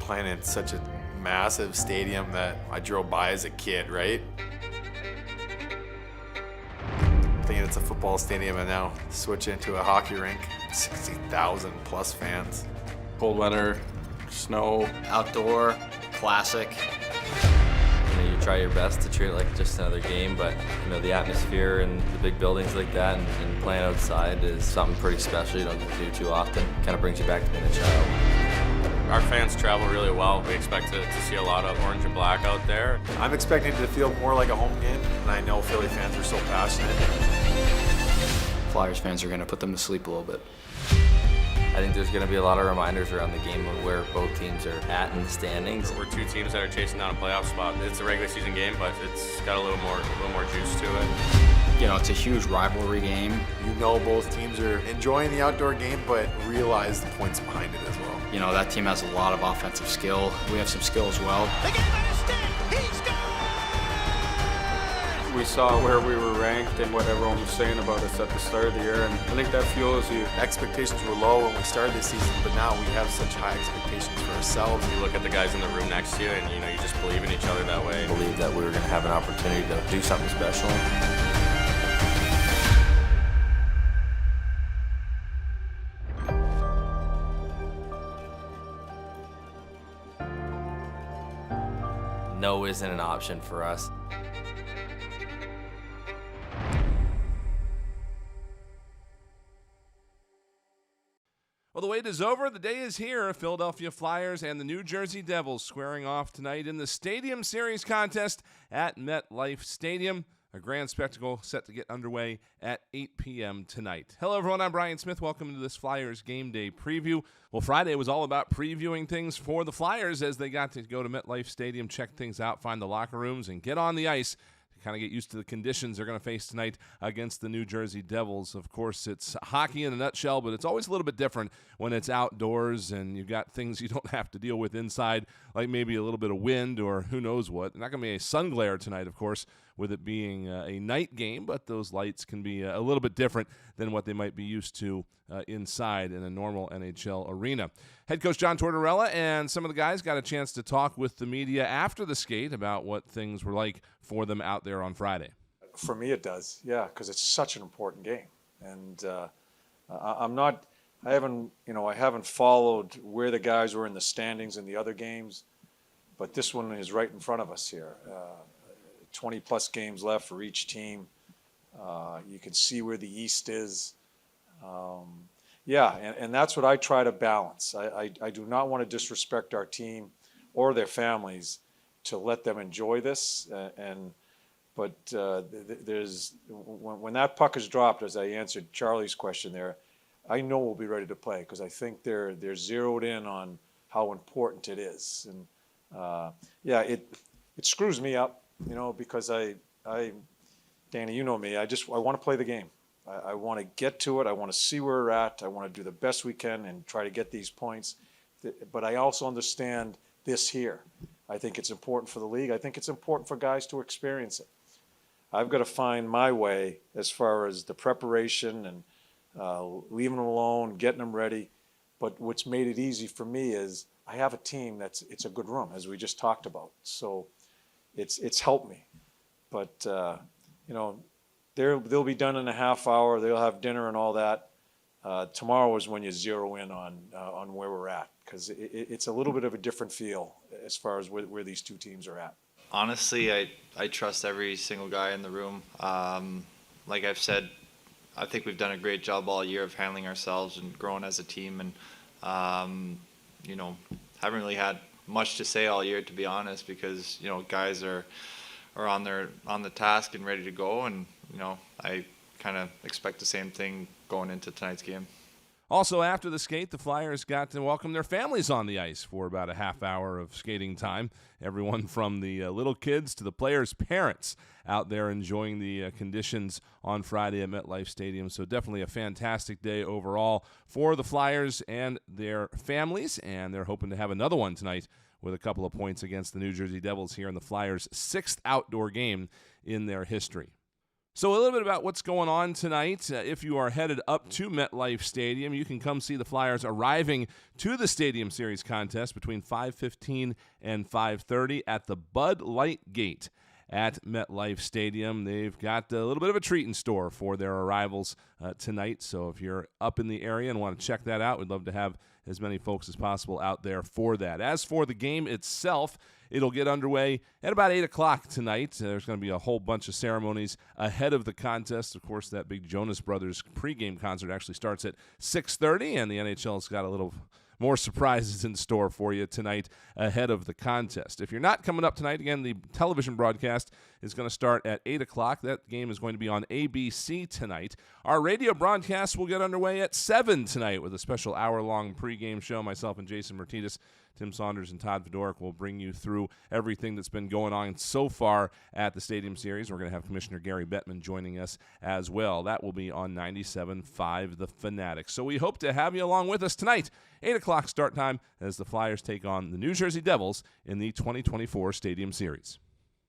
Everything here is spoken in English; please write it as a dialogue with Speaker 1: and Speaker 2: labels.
Speaker 1: playing in such a massive stadium that I drove by as a kid, right? Thinking it's a football stadium and now switch into a hockey rink. 60,000 plus fans.
Speaker 2: Cold weather, snow.
Speaker 3: Outdoor, classic.
Speaker 4: You try your best to treat it like just another game, but the atmosphere and the big buildings like that and playing outside is something pretty special you don't get to do too often. Kind of brings you back to being a child.
Speaker 5: Our fans travel really well. We expect to see a lot of orange and black out there.
Speaker 1: I'm expecting it to feel more like a home game, and I know Philly fans are so passionate.
Speaker 3: Flyers fans are going to put them to sleep a little bit.
Speaker 4: I think there's going to be a lot of reminders around the game of where both teams are at in the standings.
Speaker 5: We're two teams that are chasing down a playoff spot. It's a regular season game, but it's got a little more juice to it.
Speaker 3: It's a huge rivalry game.
Speaker 1: Both teams are enjoying the outdoor game, but realize the points behind it as well.
Speaker 3: That team has a lot of offensive skill. We have some skill as well.
Speaker 6: They get him a stick. He scores!
Speaker 2: We saw where we were ranked and what everyone was saying about us at the start of the year, and I think that fuels you.
Speaker 1: Expectations were low when we started this season, but now we have such high expectations for ourselves.
Speaker 5: You look at the guys in the room next to you, and you just believe in each other that way.
Speaker 4: Believe that we were going to have an opportunity to do something special. No isn't an option for us.
Speaker 7: Well, the wait is over. The day is here. Philadelphia Flyers and the New Jersey Devils squaring off tonight in the Stadium Series contest at MetLife Stadium. A grand spectacle set to get underway at 8 p.m. tonight. Hello, everyone. I'm Brian Smith. Welcome to this Flyers game day preview. Well, Friday was all about previewing things for the Flyers as they got to go to MetLife Stadium, check things out, find the locker rooms, and get on the ice. Kind of get used to the conditions they're going to face tonight against the New Jersey Devils. Of course, it's hockey in a nutshell, but it's always a little bit different when it's outdoors and you've got things you don't have to deal with inside, like maybe a little bit of wind or who knows what. Not going to be a sun glare tonight, of course, with it being a night game, but those lights can be a little bit different than what they might be used to inside in a normal NHL arena. Head coach John Tortorella and some of the guys got a chance to talk with the media after the skate about what things were like for them out there on Friday.
Speaker 8: For me, it does, yeah, because it's such an important game, and I haven't followed where the guys were in the standings in the other games, but this one is right in front of us here. 20 plus games left for each team. You can see where the East is. And that's what I try to balance. I do not want to disrespect our team or their families to let them enjoy this. But when that puck is dropped, as I answered Charlie's question there, I know we'll be ready to play because I think they're zeroed in on how important it is. And it screws me up, because Danny, you know me, I want to play the game. I want to get to it. I want to see where we're at. I want to do the best we can and try to get these points. But I also understand this here. I think it's important for the league. I think it's important for guys to experience it. I've got to find my way as far as the preparation and leaving them alone, getting them ready. But what's made it easy for me is I have a team it's a good room, as we just talked about. So it's helped me. But, they'll be done in a half hour. They'll have dinner and all that. Tomorrow is when you zero in on where we're at, because it's a little bit of a different feel as far as where these two teams are at.
Speaker 9: Honestly, I trust every single guy in the room. Like I've said, I think we've done a great job all year of handling ourselves and growing as a team. And, haven't really had much to say all year, to be honest, because, guys are on the task and ready to go. And, I kind of expect the same thing going into tonight's game.
Speaker 7: Also, after the skate, the Flyers got to welcome their families on the ice for about a half hour of skating time. Everyone from the little kids to the players' parents out there enjoying the conditions on Friday at MetLife Stadium. So definitely a fantastic day overall for the Flyers and their families, and they're hoping to have another one tonight with a couple of points against the New Jersey Devils here in the Flyers' sixth outdoor game in their history. So a little bit about what's going on tonight. If you are headed up to MetLife Stadium, you can come see the Flyers arriving to the Stadium Series contest between 5:15 and 5:30 at the Bud Light Gate at MetLife Stadium. They've got a little bit of a treat in store for their arrivals tonight. So if you're up in the area and want to check that out, we'd love to have as many folks as possible out there for that. As for the game itself, it'll get underway at about 8 o'clock tonight. There's going to be a whole bunch of ceremonies ahead of the contest. Of course, that big Jonas Brothers pregame concert actually starts at 6:30, and the NHL's got a little more surprises in store for you tonight ahead of the contest. If you're not coming up tonight, again, the television broadcast is going to start at 8 o'clock. That game is going to be on ABC tonight. Our radio broadcast will get underway at 7 tonight with a special hour-long pregame show. Myself and Jason Martinez, Tim Saunders, and Todd Fedoruk will bring you through everything that's been going on so far at the Stadium Series. We're going to have Commissioner Gary Bettman joining us as well. That will be on 97.5 The Fanatic. So we hope to have you along with us tonight. 8 o'clock start time as the Flyers take on the New Jersey Devils in the 2024 Stadium Series.